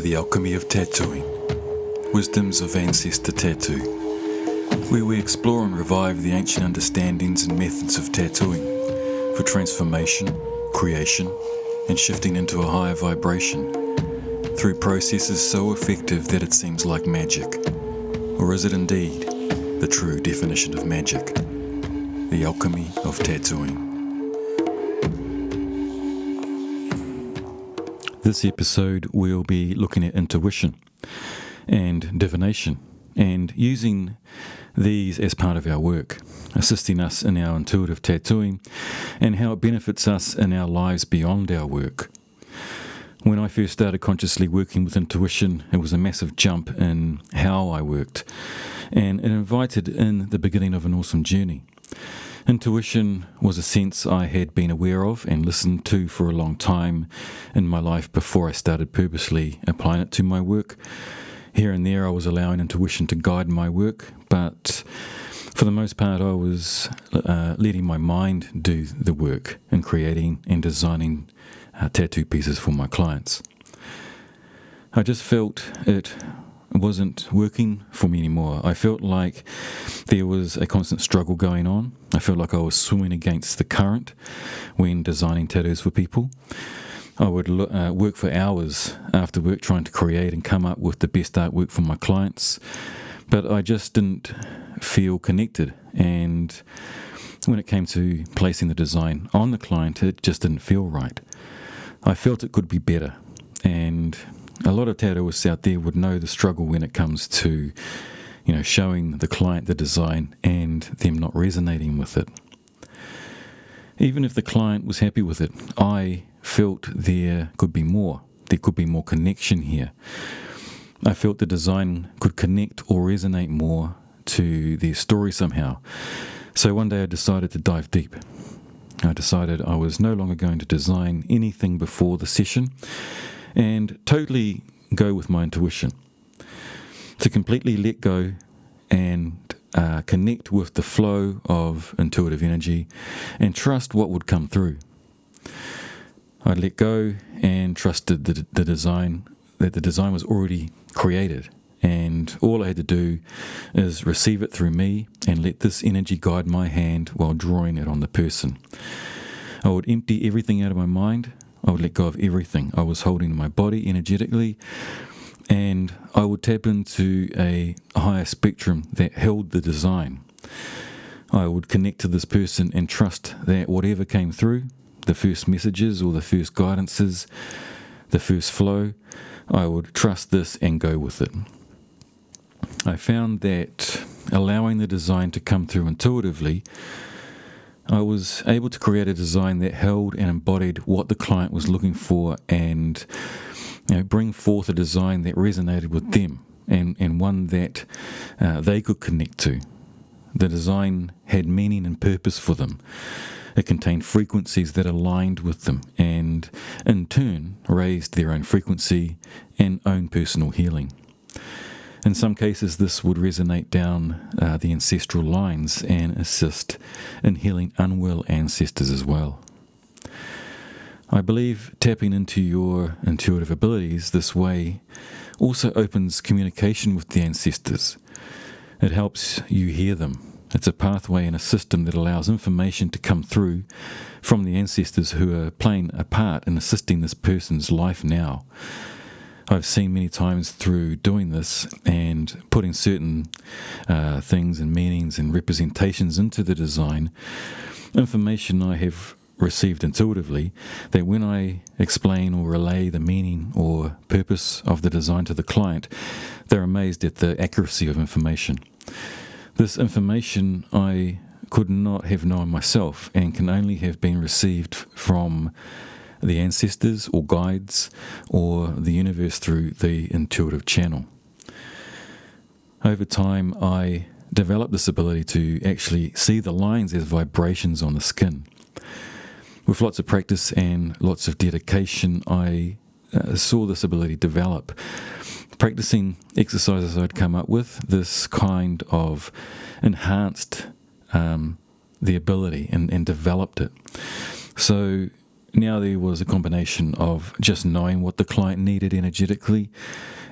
The Alchemy of Tattooing, Wisdoms of Ancestor Tattoo, where we explore and revive the ancient understandings and methods of tattooing for transformation, creation, and shifting into a higher vibration through processes so effective that it seems like magic. Or is it indeed the true definition of magic? The Alchemy of Tattooing. This episode we'll be looking at intuition and divination and using these as part of our work, assisting us in our intuitive tattooing and how it benefits us in our lives beyond our work. When I first started consciously working with intuition, it was a massive jump in how I worked, and it invited in the beginning of an awesome journey. Intuition was a sense I had been aware of and listened to for a long time in my life before I started purposely applying it to my work. Here and there I was allowing intuition to guide my work, but for the most part I was letting my mind do the work in creating and designing tattoo pieces for my clients. I just felt it wasn't working for me anymore. I felt like there was a constant struggle going on. I felt like I was swimming against the current when designing tattoos for people. I would work for hours after work trying to create and come up with the best artwork for my clients, but I just didn't feel connected, and when it came to placing the design on the client, it just didn't feel right. I felt it could be better, and a lot of tattooists out there would know the struggle when it comes to, showing the client the design and them not resonating with it. Even if the client was happy with it, I felt there could be more. There could be more connection here. I felt the design could connect or resonate more to their story somehow. So one day I decided to dive deep. I decided I was no longer going to design anything before the session and totally go with my intuition, to completely let go and connect with the flow of intuitive energy and trust what would come through. I let go and trusted the design, that the design was already created, and all I had to do is receive it through me and let this energy guide my hand while drawing it on the person. I would empty everything out of my mind. I would let go of everything I was holding in my body energetically, and I would tap into a higher spectrum that held the design. I would connect to this person and trust that whatever came through, the first messages or the first guidances, the first flow, I would trust this and go with it. I found that allowing the design to come through intuitively, I was able to create a design that held and embodied what the client was looking for and bring forth a design that resonated with them and one that they could connect to. The design had meaning and purpose for them. It contained frequencies that aligned with them and in turn raised their own frequency and own personal healing. In some cases, this would resonate down the ancestral lines and assist in healing unwell ancestors as well. I believe tapping into your intuitive abilities this way also opens communication with the ancestors. It helps you hear them. It's a pathway and a system that allows information to come through from the ancestors who are playing a part in assisting this person's life now. I've seen many times through doing this and putting certain things and meanings and representations into the design, information I have received intuitively, that when I explain or relay the meaning or purpose of the design to the client, they're amazed at the accuracy of information. This information I could not have known myself and can only have been received from the ancestors or guides or the universe through the intuitive channel. Over time, I developed this ability to actually see the lines as vibrations on the skin. With lots of practice and lots of dedication, I saw this ability develop. Practicing exercises I'd come up with, this kind of enhanced the ability and developed it. So now there was a combination of just knowing what the client needed energetically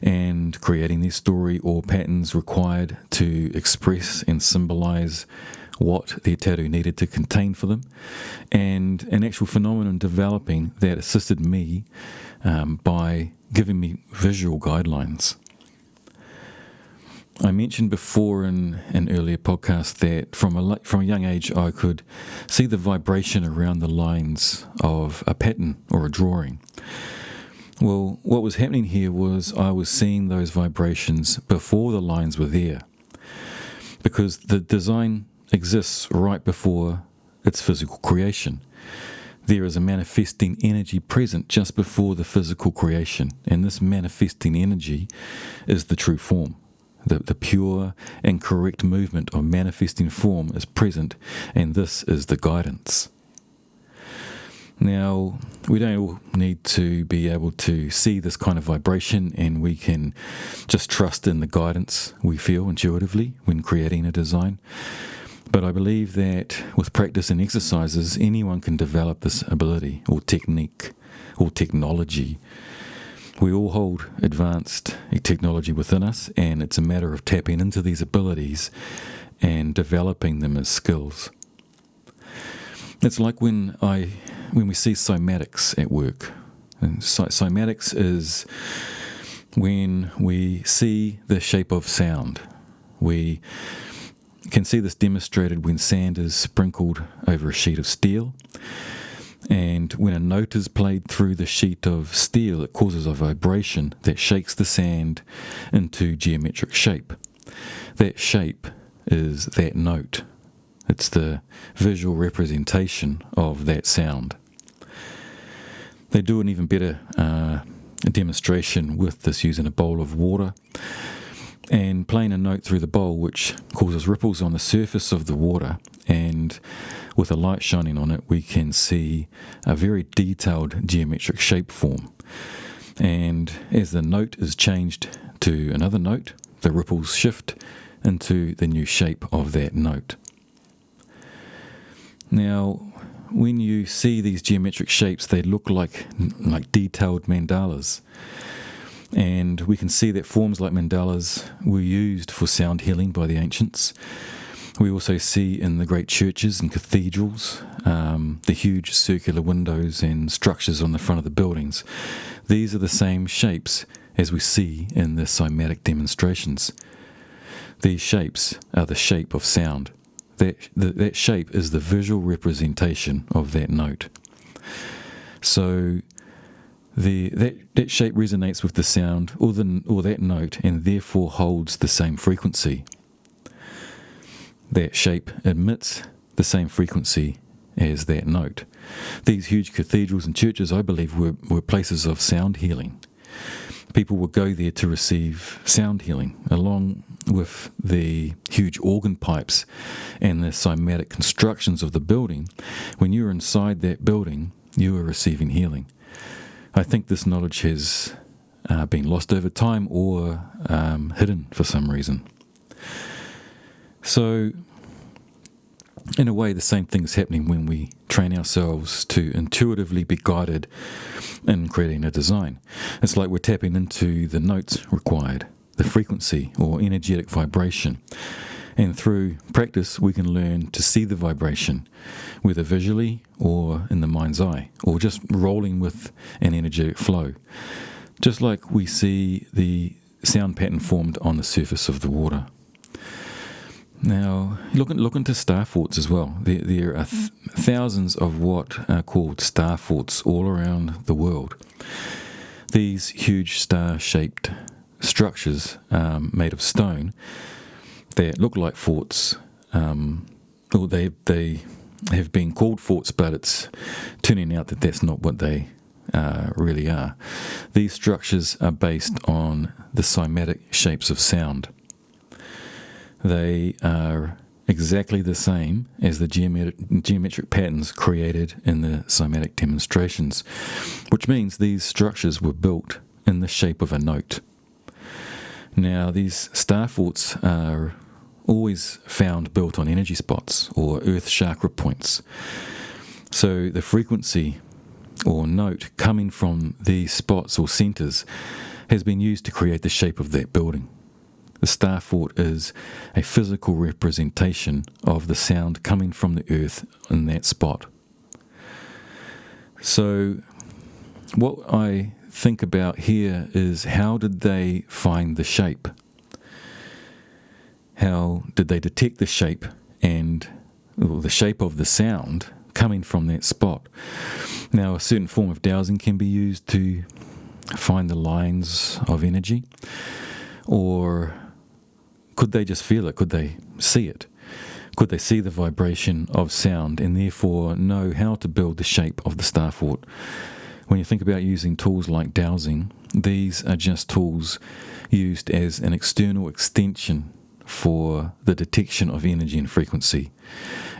and creating their story or patterns required to express and symbolize what their tattoo needed to contain for them, and an actual phenomenon developing that assisted me by giving me visual guidelines. I mentioned before in an earlier podcast that from a young age I could see the vibration around the lines of a pattern or a drawing. Well, what was happening here was I was seeing those vibrations before the lines were there, because the design exists right before its physical creation. There is a manifesting energy present just before the physical creation, and this manifesting energy is the true form. The pure and correct movement of manifesting form is present, and this is the guidance. Now, we don't all need to be able to see this kind of vibration, and we can just trust in the guidance we feel intuitively when creating a design. But I believe that with practice and exercises, anyone can develop this ability or technique or technology. We all hold advanced technology within us, and it's a matter of tapping into these abilities and developing them as skills. It's like when we see cymatics at work. And cymatics is when we see the shape of sound. We can see this demonstrated when sand is sprinkled over a sheet of steel. And when a note is played through the sheet of steel, it causes a vibration that shakes the sand into geometric shape. That shape is that note. It's the visual representation of that sound. They do an even better demonstration with this using a bowl of water and playing a note through the bowl, which causes ripples on the surface of the water, and with a light shining on it we can see a very detailed geometric shape form. And as the note is changed to another note, the ripples shift into the new shape of that note. Now, when you see these geometric shapes, they look like detailed mandalas. And we can see that forms like mandalas were used for sound healing by the ancients. We also see in the great churches and cathedrals the huge circular windows and structures on the front of the buildings. These are the same shapes as we see in the cymatic demonstrations. These shapes are the shape of sound. That shape is the visual representation of that note. So that shape resonates with the sound or that note, and therefore holds the same frequency. That shape emits the same frequency as that note. These huge cathedrals and churches, I believe, were places of sound healing. People would go there to receive sound healing, along with the huge organ pipes and the cymatic constructions of the building. When you're inside that building, you are receiving healing. I think this knowledge has been lost over time or hidden for some reason. So, in a way, the same thing is happening when we train ourselves to intuitively be guided in creating a design. It's like we're tapping into the notes required, the frequency or energetic vibration. And through practice, we can learn to see the vibration, whether visually or in the mind's eye, or just rolling with an energetic flow. Just like we see the sound pattern formed on the surface of the water. Now, look into star forts as well. There are thousands of what are called star forts all around the world. These huge star-shaped structures made of stone that look like forts, or they have been called forts, but it's turning out that that's not what they really are. These structures are based on the cymatic shapes of sound. They are exactly the same as the geometric patterns created in the cymatic demonstrations, which means these structures were built in the shape of a note. Now, these star forts are always found built on energy spots or earth chakra points. So the frequency or note coming from these spots or centres has been used to create the shape of that building. The star fort is a physical representation of the sound coming from the earth in that spot. So what I think about here is, how did they find the shape? How did they detect the shape the shape of the sound coming from that spot? Now, a certain form of dowsing can be used to find the lines of energy, or could they just feel it? Could they see it? Could they see the vibration of sound and therefore know how to build the shape of the star fort? When you think about using tools like dowsing, these are just tools used as an external extension for the detection of energy and frequency.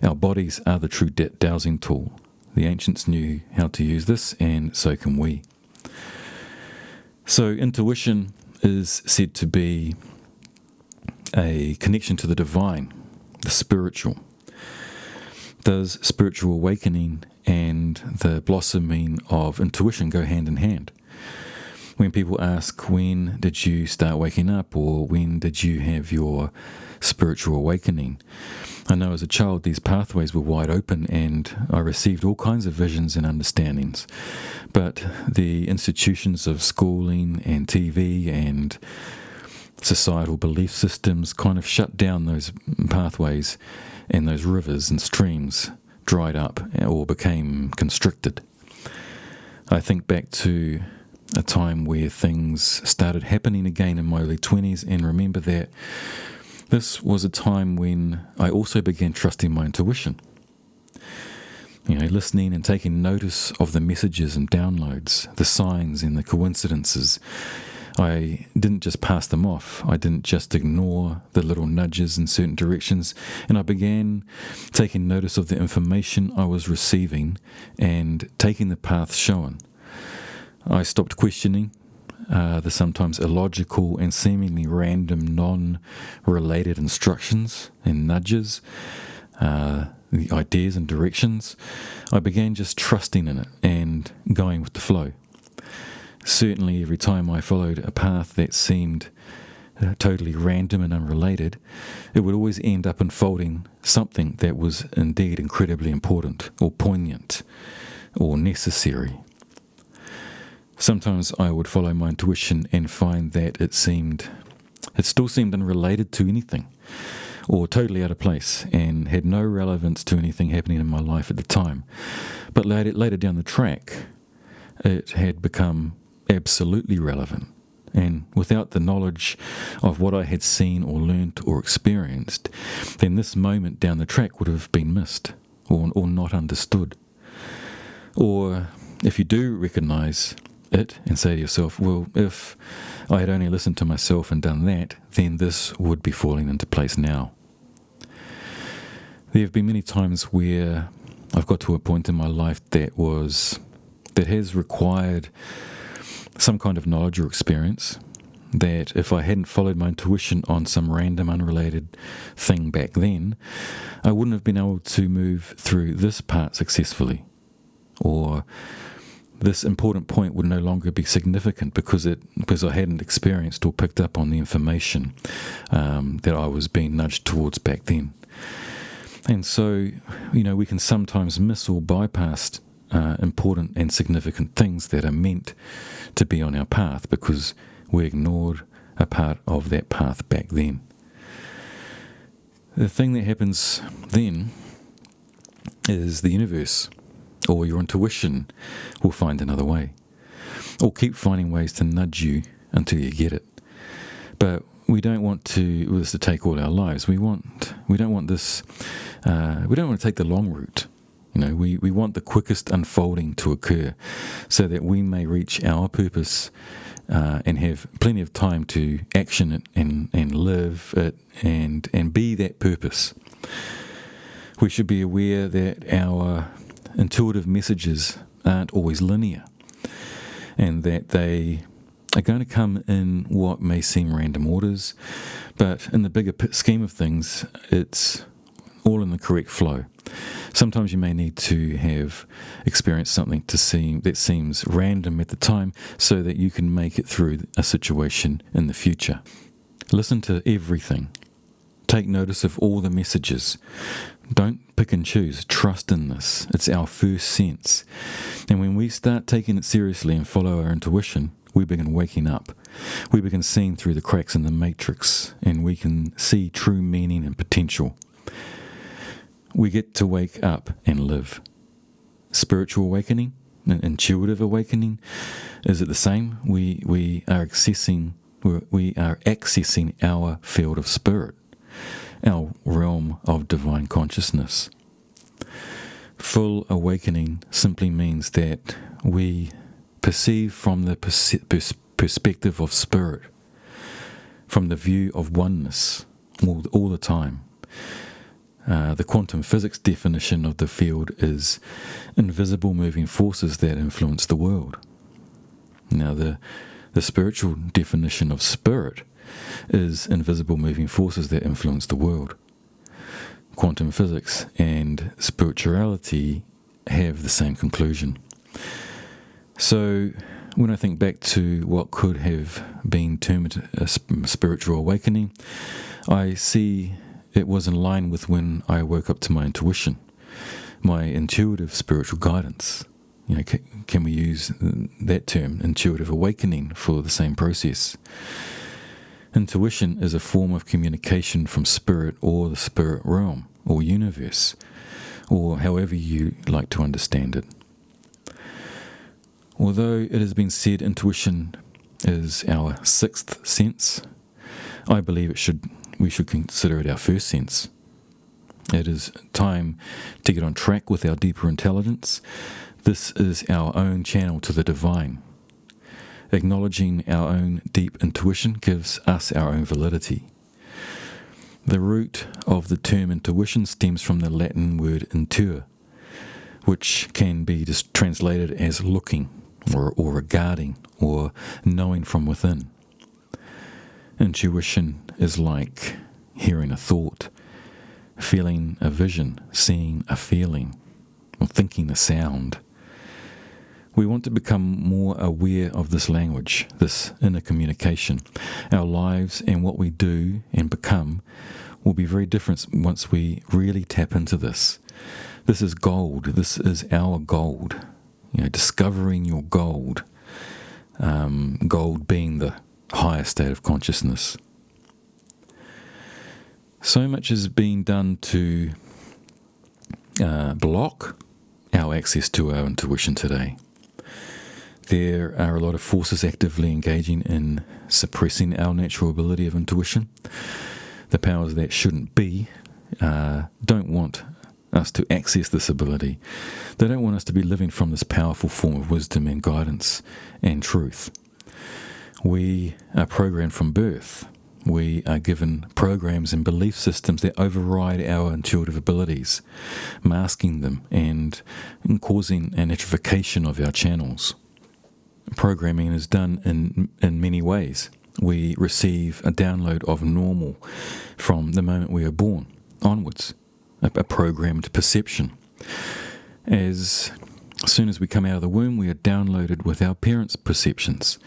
Our bodies are the true dowsing tool. The ancients knew how to use this, and so can we. So intuition is said to be a connection to the divine, the spiritual. Does spiritual awakening and the blossoming of intuition go hand in hand? When people ask, when did you start waking up, or when did you have your spiritual awakening? I know as a child these pathways were wide open and I received all kinds of visions and understandings. But the institutions of schooling and TV and societal belief systems kind of shut down those pathways, and those rivers and streams dried up or became constricted. I think back to a time where things started happening again in my early 20s, and remember that this was a time when I also began trusting my intuition. Listening and taking notice of the messages and downloads, the signs and the coincidences. I didn't just pass them off. I didn't just ignore the little nudges in certain directions, and I began taking notice of the information I was receiving and taking the path shown. I stopped questioning the sometimes illogical and seemingly random non-related instructions and nudges, the ideas and directions. I began just trusting in it and going with the flow. Certainly every time I followed a path that seemed totally random and unrelated, it would always end up unfolding something that was indeed incredibly important or poignant or necessary. Sometimes I would follow my intuition and find that it still seemed unrelated to anything, or totally out of place and had no relevance to anything happening in my life at the time. But later down the track, it had become absolutely relevant, and without the knowledge of what I had seen or learnt or experienced, then this moment down the track would have been missed or not understood. Or if you do recognise it and say to yourself, well, if I had only listened to myself and done that, then this would be falling into place now. There have been many times where I've got to a point in my life that has required some kind of knowledge or experience, that if I hadn't followed my intuition on some random unrelated thing back then, I wouldn't have been able to move through this part successfully, or this important point would no longer be significant because I hadn't experienced or picked up on the information that I was being nudged towards back then. And so, we can sometimes miss or bypass important and significant things that are meant to be on our path because we ignored a part of that path back then. The thing that happens then is the universe or your intuition will find another way, or keep finding ways to nudge you until you get it. But we don't want this to take all our lives. We don't want this. We don't want to take the long route. We want the quickest unfolding to occur so that we may reach our purpose and have plenty of time to action it and live it and be that purpose. We should be aware that our intuitive messages aren't always linear, and that they are going to come in what may seem random orders, but in the bigger scheme of things, it's all in the correct flow. Sometimes you may need to have experienced something that seems random at the time so that you can make it through a situation in the future. Listen to everything. Take notice of all the messages. Don't pick and choose. Trust in this. It's our first sense. And when we start taking it seriously and follow our intuition, we begin waking up. We begin seeing through the cracks in the matrix, and we can see true meaning and potential. We get to wake up and live. Spiritual awakening, intuitive awakening, is it the same? We are accessing our field of spirit, our realm of divine consciousness. Full awakening simply means that we perceive from the perspective of spirit, from the view of oneness all the time. The quantum physics definition of the field is invisible moving forces that influence the world. Now, the spiritual definition of spirit is invisible moving forces that influence the world. Quantum physics and spirituality have the same conclusion. So, when I think back to what could have been termed a spiritual awakening, I see it was in line with when I woke up to my intuition, my intuitive spiritual guidance. Can we use that term, intuitive awakening, for the same process? Intuition is a form of communication from spirit or the spirit realm or universe, or however you like to understand it. Although it has been said intuition is our sixth sense, I believe we should consider it our first sense. It is time to get on track with our deeper intelligence. This is our own channel to the divine. Acknowledging our own deep intuition gives us our own validity. The root of the term intuition stems from the Latin word intuere, which can be just translated as looking or regarding or knowing from within. Intuition is like hearing a thought, feeling a vision, seeing a feeling, or thinking a sound. We want to become more aware of this language, this inner communication. Our lives and what we do and become will be very different once we really tap into this. This is gold. This is our gold. Discovering your gold. Gold being the higher state of consciousness. So much is being done to block our access to our intuition today. There are a lot of forces actively engaging in suppressing our natural ability of intuition. The powers that shouldn't be don't want us to access this ability. They don't want us to be living from this powerful form of wisdom and guidance and truth. We are programmed from birth. We are given programs and belief systems that override our intuitive abilities, masking them and causing an atrophication of our channels. Programming is done in many ways. We receive a download of normal from the moment we are born onwards, a programmed perception. As soon as we come out of the womb, we are downloaded with our parents' perceptions.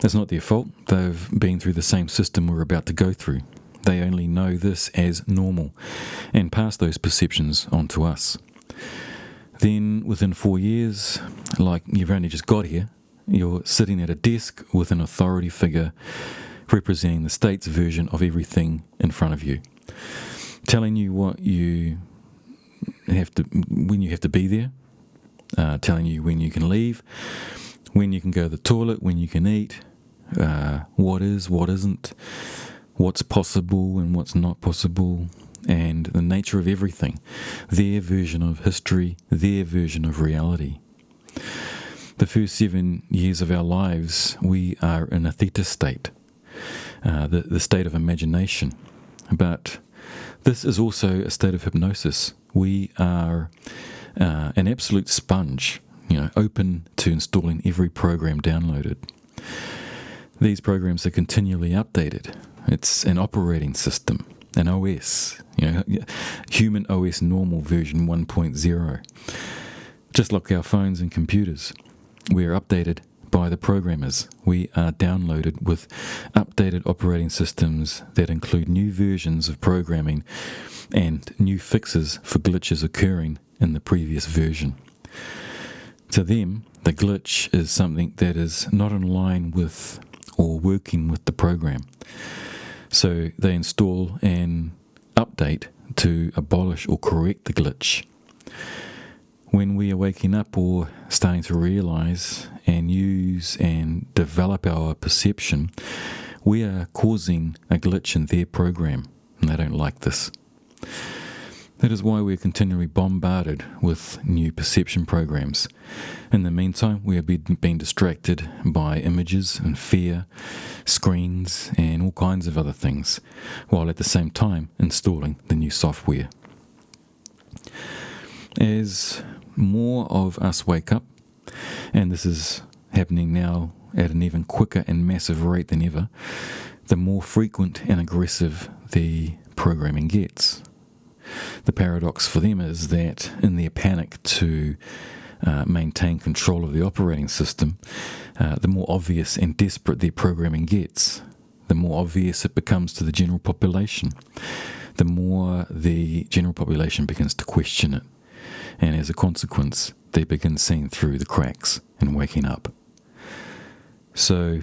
That's not their fault. They've been through the same system we're about to go through. They only know this as normal and pass those perceptions on to us. Then, within 4 years, like you've only just got here, you're sitting at a desk with an authority figure representing the state's version of everything in front of you, telling you what you have to, when you have to be there, telling you when you can leave, when you can go to the toilet, when you can eat, what is, what isn't, what's possible and what's not possible, and the nature of everything, their version of history, their version of reality. The first 7 years of our lives, we are in a theta state, the state of imagination. But this is also a state of hypnosis. We are an absolute sponge, open to installing every program downloaded. These programs are continually updated. It's an operating system. an OS, human OS normal version 1.0. Just like our phones and computers, we are updated by the programmers. We are downloaded with updated operating systems that include new versions of programming and new fixes for glitches occurring in the previous version. To them, the glitch is something that is not in line with or working with the program. So they install an update to abolish or correct the glitch. When we are waking up or starting to realize and use and develop our perception, we are causing a glitch in their program, and they don't like this. That is why we're continually bombarded with new perception programs. In the meantime, we are being distracted by images and fear, screens, and all kinds of other things, while at the same time installing the new software. As more of us wake up, and this is happening now at an even quicker and massive rate than ever, the more frequent and aggressive the programming gets. The paradox for them is that in their panic to maintain control of the operating system, the more obvious and desperate their programming gets, the more obvious it becomes to the general population, the more the general population begins to question it. And as a consequence, they begin seeing through the cracks and waking up. So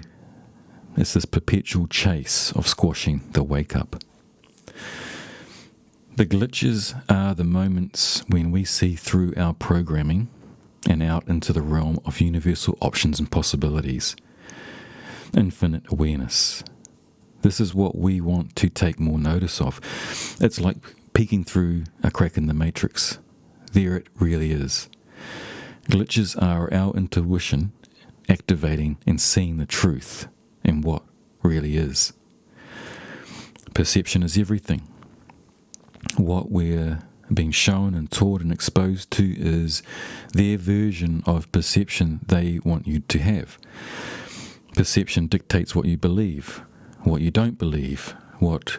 it's this perpetual chase of squashing the wake-up. The glitches are the moments when we see through our programming and out into the realm of universal options and possibilities. Infinite awareness. This is what we want to take more notice of. It's like peeking through a crack in the matrix. There it really is. Glitches are our intuition activating and seeing the truth and what really is. Perception is everything. What we're being shown and taught and exposed to is their version of perception they want you to have. Perception dictates what you believe, what you don't believe, what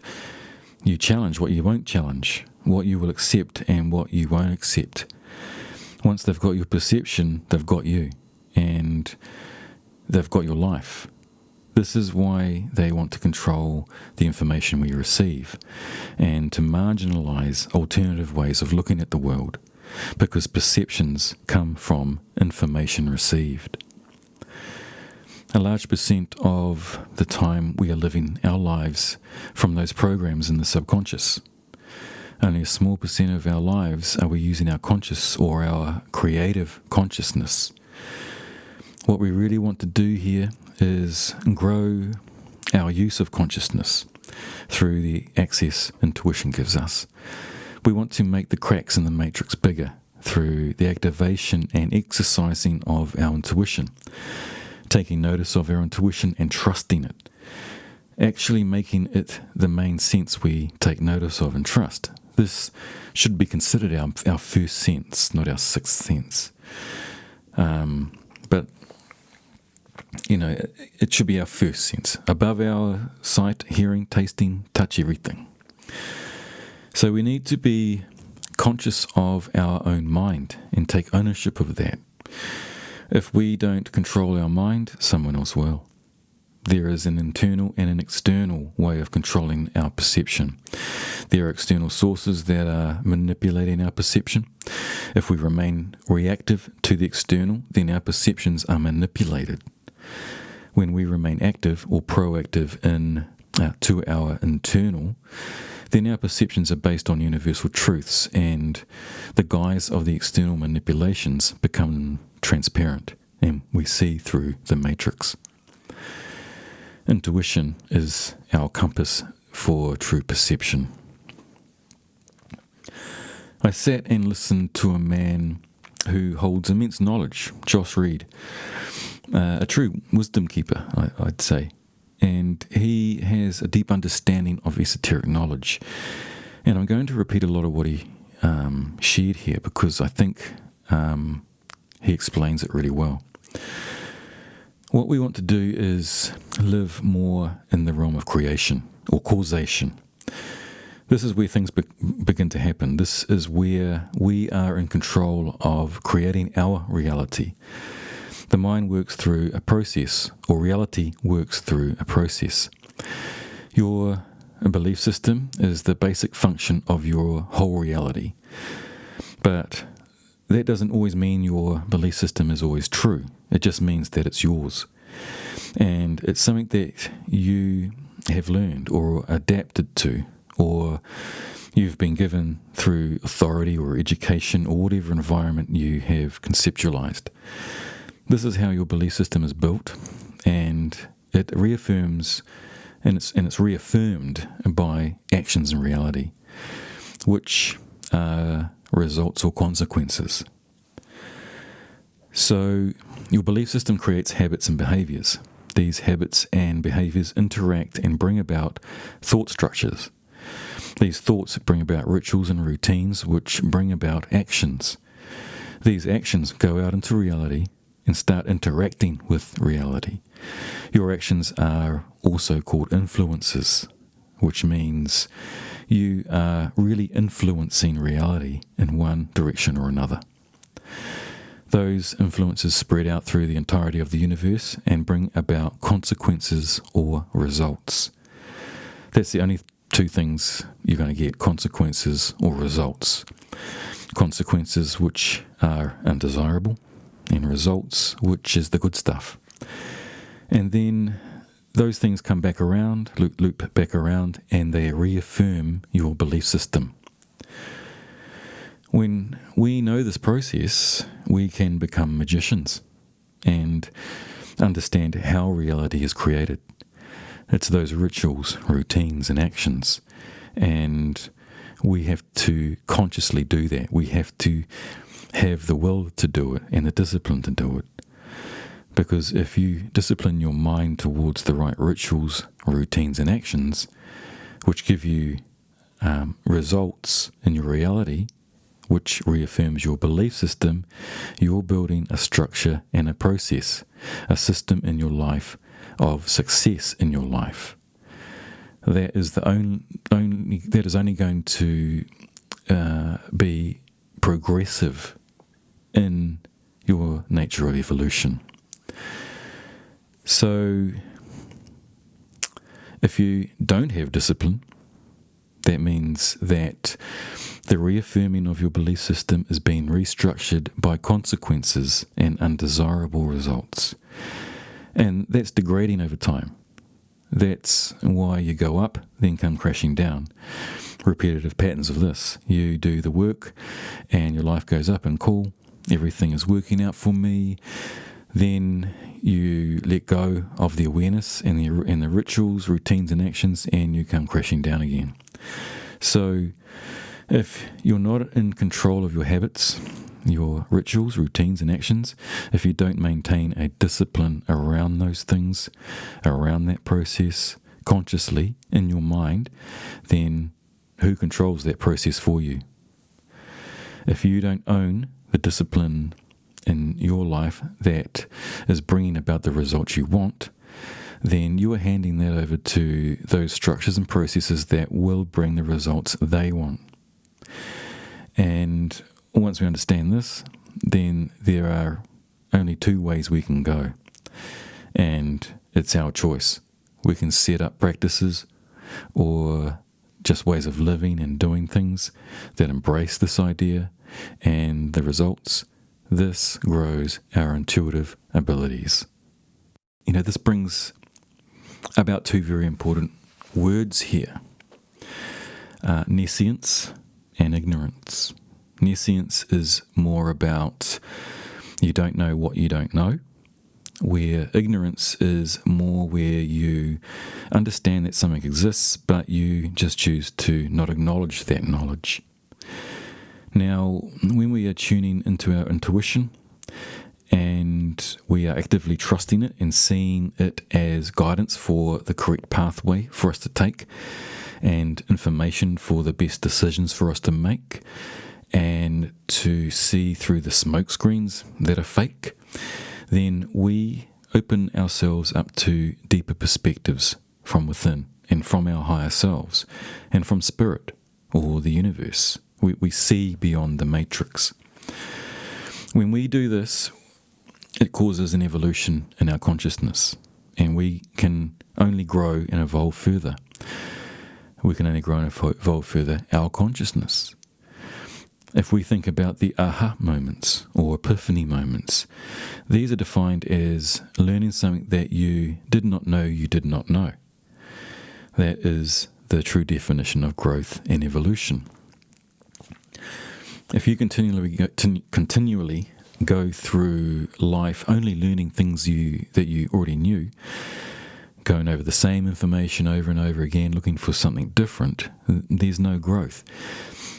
you challenge, what you won't challenge, what you will accept and what you won't accept. Once they've got your perception, they've got you, and they've got your life. This is why they want to control the information we receive and to marginalize alternative ways of looking at the world, because perceptions come from information received. A large percent of the time we are living our lives from those programs in the subconscious. Only a small percent of our lives are we using our conscious or our creative consciousness. What we really want to do here is grow our use of consciousness through the access intuition gives us. We want to make the cracks in the matrix bigger through the activation and exercising of our intuition, taking notice of our intuition and trusting it, actually making it the main sense we take notice of and trust. This should be considered our first sense, not our sixth sense. But it should be our first sense, above our sight, hearing, tasting, touch, everything. So we need to be conscious of our own mind and take ownership of that. If we don't control our mind, someone else will. There is an internal and an external way of controlling our perception. There are external sources that are manipulating our perception. If we remain reactive to the external, then our perceptions are manipulated. When we remain active or proactive to our internal, then our perceptions are based on universal truths, and the guise of the external manipulations become transparent, and we see through the matrix. Intuition is our compass for true perception. I sat and listened to a man who holds immense knowledge, Josh Reed, a true wisdom keeper, I'd say. And he has a deep understanding of esoteric knowledge. And I'm going to repeat a lot of what he shared here because I think he explains it really well. What we want to do is live more in the realm of creation or causation. This is where things begin to happen. This is where we are in control of creating our reality. The mind works through a process, or reality works through a process. Your belief system is the basic function of your whole reality. But that doesn't always mean your belief system is always true. It just means that it's yours. And it's something that you have learned or adapted to, or you've been given through authority or education or whatever environment you have conceptualized. This is how your belief system is built, and it reaffirms, and it's reaffirmed by actions in reality, which are results or consequences. So your belief system creates habits and behaviors. These habits and behaviors interact and bring about thought structures. These thoughts bring about rituals and routines, which bring about actions. These actions go out into reality and start interacting with reality. Your actions are also called influences, which means you are really influencing reality in one direction or another. Those influences spread out through the entirety of the universe and bring about consequences or results. That's the only two things you're going to get: consequences or results. Consequences which are undesirable, and results which is the good stuff. And then those things come back around, loop back around, and they reaffirm your belief system. When we know this process, we can become magicians and understand how reality is created. It's those rituals, routines, and actions. And we have to consciously do that. We have to have the will to do it and the discipline to do it. Because if you discipline your mind towards the right rituals, routines, and actions, which give you results in your reality, which reaffirms your belief system, you're building a structure and a process, a system in your life of success in your life. That is only going to be progressive in your nature of evolution. So, if you don't have discipline, that means that the reaffirming of your belief system is being restructured by consequences and undesirable results. And that's degrading over time. That's why you go up, then come crashing down. Repetitive patterns of this. You do the work and your life goes up and cool. Everything is working out for me. Then you let go of the awareness and the rituals, routines, and actions, and you come crashing down again. So if you're not in control of your habits, your rituals, routines, and actions, if you don't maintain a discipline around those things, around that process, consciously in your mind, then who controls that process for you? If you don't own the discipline in your life that is bringing about the results you want, then you are handing that over to those structures and processes that will bring the results they want. And once we understand this, then there are only two ways we can go. And it's our choice. We can set up practices or just ways of living and doing things that embrace this idea and the results. This grows our intuitive abilities. This brings about two very important words here. Nescience and ignorance. Nescience is more about you don't know what you don't know, where ignorance is more where you understand that something exists, but you just choose to not acknowledge that knowledge. Now, when we are tuning into our intuition and we are actively trusting it and seeing it as guidance for the correct pathway for us to take and information for the best decisions for us to make, and to see through the smoke screens that are fake, then we open ourselves up to deeper perspectives from within and from our higher selves and from spirit or the universe. We see beyond the matrix. When we do this, it causes an evolution in our consciousness, and we can only grow and evolve further. We can only grow and evolve further our consciousness. If we think about the aha moments or epiphany moments, these are defined as learning something that you did not know you did not know. That is the true definition of growth and evolution. If you continually go through life only learning things that you already knew, going over the same information over and over again, looking for something different, there's no growth,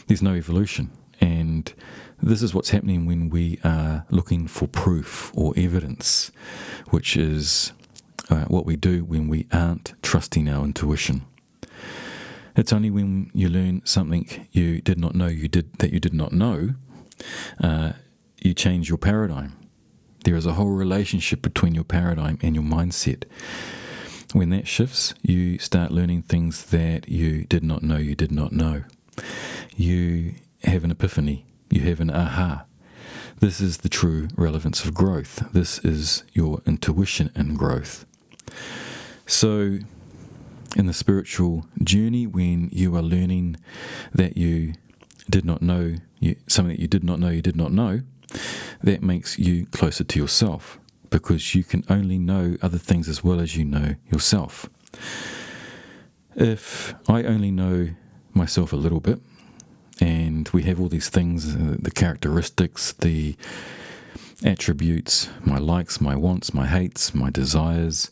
there's no evolution. And this is what's happening when we are looking for proof or evidence, which is what we do when we aren't trusting our intuition. It's only when you learn something you did not know you did not know, you change your paradigm. There is a whole relationship between your paradigm and your mindset. When that shifts, you start learning things that you did not know you did not know. You have an epiphany. You have an aha. This is the true relevance of growth. This is your intuition in growth. So, in the spiritual journey, when you are learning that you did not know, something that you did not know you did not know, that makes you closer to yourself, because you can only know other things as well as you know yourself. If I only know myself a little bit, and we have all these things, the characteristics, the attributes, my likes, my wants, my hates, my desires,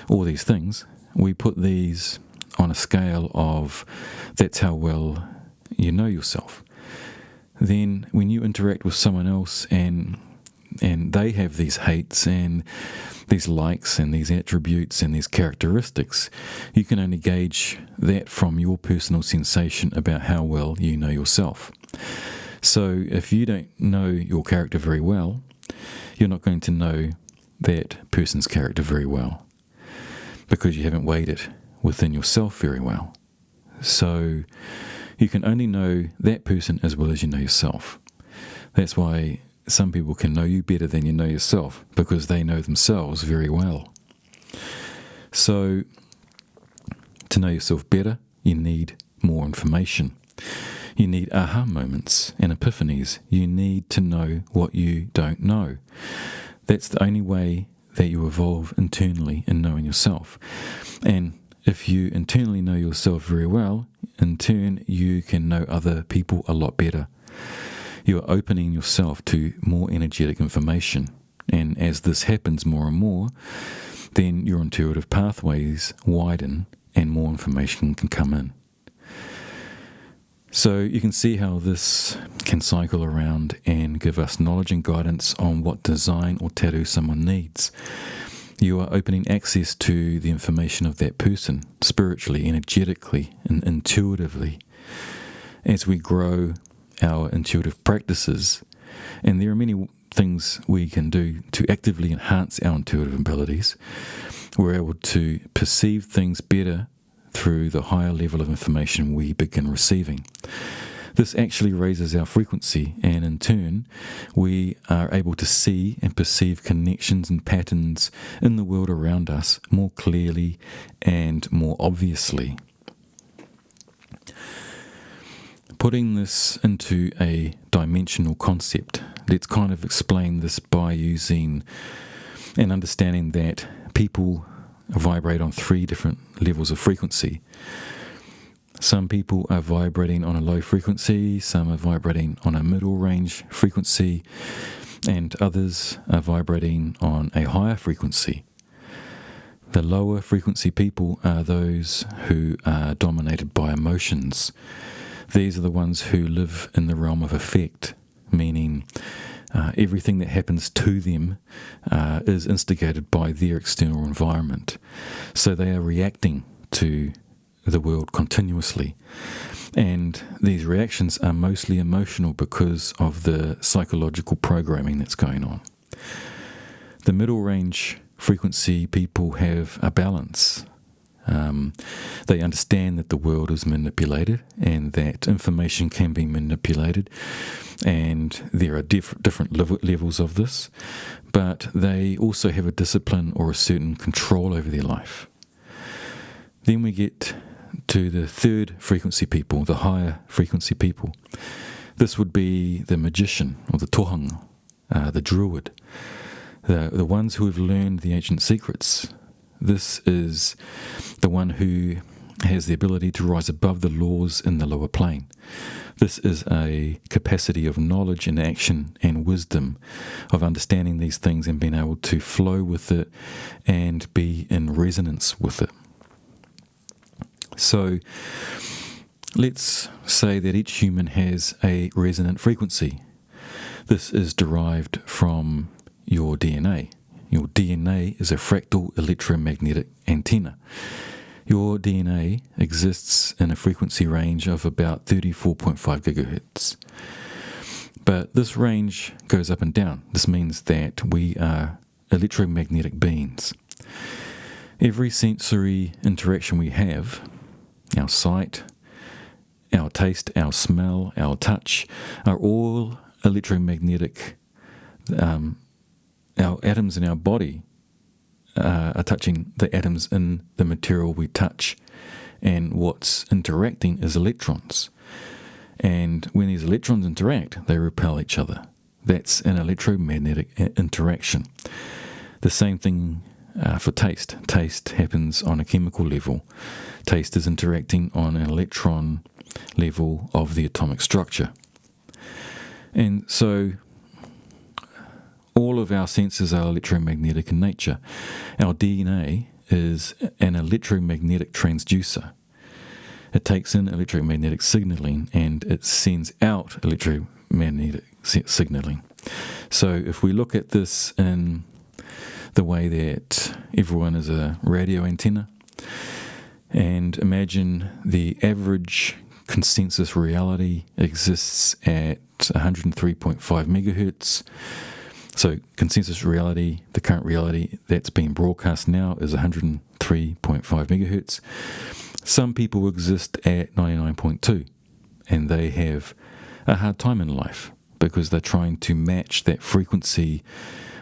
all these things, we put these on a scale of that's how well you know yourself. Then when you interact with someone else and they have these hates and these likes and these attributes and these characteristics, you can only gauge that from your personal sensation about how well you know yourself. So if you don't know your character very well, you're not going to know that person's character very well, because you haven't weighed it within yourself very well. So you can only know that person as well as you know yourself. That's why some people can know you better than you know yourself, because they know themselves very well. So to know yourself better, you need more information. You need aha moments and epiphanies. You need to know what you don't know. That's the only way that you evolve internally in knowing yourself. And if you internally know yourself very well, in turn you can know other people a lot better. You are opening yourself to more energetic information. And as this happens more and more, then your intuitive pathways widen and more information can come in. So you can see how this can cycle around and give us knowledge and guidance on what design or tattoo someone needs. You are opening access to the information of that person, spiritually, energetically, and intuitively, as we grow our intuitive practices. And there are many things we can do to actively enhance our intuitive abilities. We're able to perceive things better through the higher level of information we begin receiving. This actually raises our frequency, and in turn we are able to see and perceive connections and patterns in the world around us more clearly and more obviously. Putting this into a dimensional concept, let's kind of explain this by using and understanding that people vibrate on 3 different levels of frequency. Some people are vibrating on a low frequency, some are vibrating on a middle range frequency, and others are vibrating on a higher frequency. The lower frequency people are those who are dominated by emotions. These are the ones who live in the realm of effect, meaning everything that happens to them is instigated by their external environment. So they are reacting to the world continuously. And these reactions are mostly emotional because of the psychological programming that's going on. The middle range frequency people have a balance. They understand that the world is manipulated and that information can be manipulated, and there are different levels of this, but they also have a discipline or a certain control over their life. Then we get to the third frequency people, the higher frequency people. This would be the magician or the tohanga, the druid, the ones who have learned the ancient secrets. This is the one who has the ability to rise above the laws in the lower plane. This is a capacity of knowledge and action and wisdom of understanding these things and being able to flow with it and be in resonance with it. So let's say that each human has a resonant frequency. This is derived from your DNA. Your DNA is a fractal electromagnetic antenna. Your DNA exists in a frequency range of about 34.5 gigahertz. But this range goes up and down. This means that we are electromagnetic beings. Every sensory interaction we have, our sight, our taste, our smell, our touch, are all electromagnetic. Our atoms in our body are touching the atoms in the material we touch, and what's interacting is electrons. And when these electrons interact, they repel each other. That's an electromagnetic interaction. The same thing for taste. Taste happens on a chemical level. Taste is interacting on an electron level of the atomic structure. And so all of our senses are electromagnetic in nature. Our DNA is an electromagnetic transducer. It takes in electromagnetic signaling and it sends out electromagnetic signaling. So if we look at this in the way that everyone is a radio antenna, and imagine the average consensus reality exists at 103.5 megahertz. So consensus reality, the current reality that's being broadcast now, is 103.5 megahertz. Some people exist at 99.2, and they have a hard time in life because they're trying to match that frequency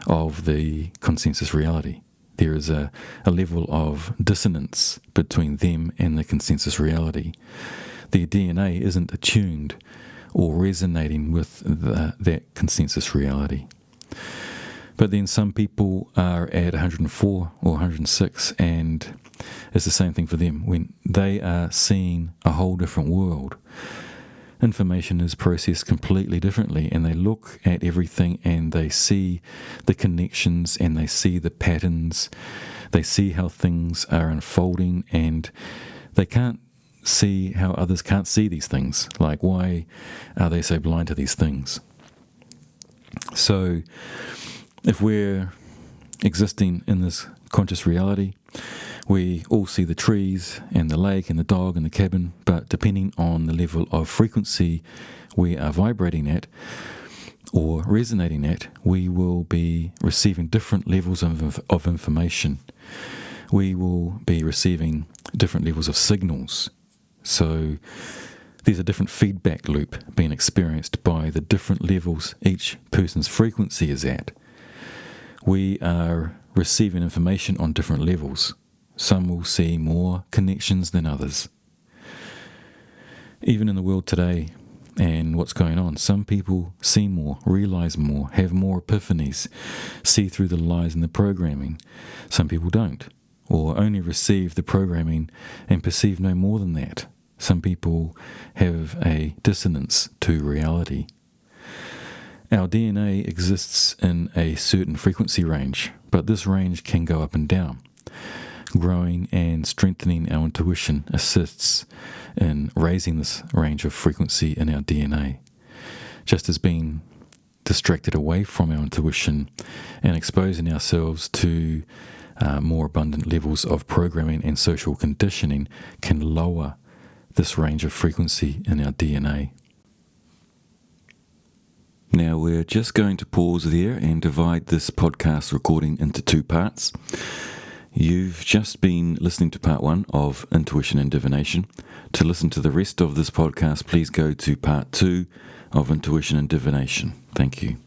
of the consensus reality. There is a level of dissonance between them and the consensus reality. Their DNA isn't attuned or resonating with that consensus reality. But then some people are at 104 or 106, and it's the same thing for them. When they are seeing a whole different world, information is processed completely differently, and they look at everything and they see the connections and they see the patterns, they see how things are unfolding, and they can't see how others can't see these things. Like, why are they so blind to these things? So if we're existing in this conscious reality, we all see the trees and the lake and the dog and the cabin, but depending on the level of frequency we are vibrating at or resonating at, we will be receiving different levels of information. We will be receiving different levels of signals. So there's a different feedback loop being experienced by the different levels each person's frequency is at. We are receiving information on different levels. Some will see more connections than others. Even in the world today and what's going on, some people see more, realize more, have more epiphanies, see through the lies and the programming. Some people don't, or only receive the programming and perceive no more than that. Some people have a dissonance to reality. Our DNA exists in a certain frequency range, but this range can go up and down. Growing and strengthening our intuition assists in raising this range of frequency in our DNA, just as being distracted away from our intuition and exposing ourselves to more abundant levels of programming and social conditioning can lower this range of frequency in our DNA. Now we're just going to pause there and divide this podcast recording into two parts. You've just been listening to part 1 of Intuition and Divination. To listen to the rest of this podcast, please go to part 2 of Intuition and Divination. Thank you.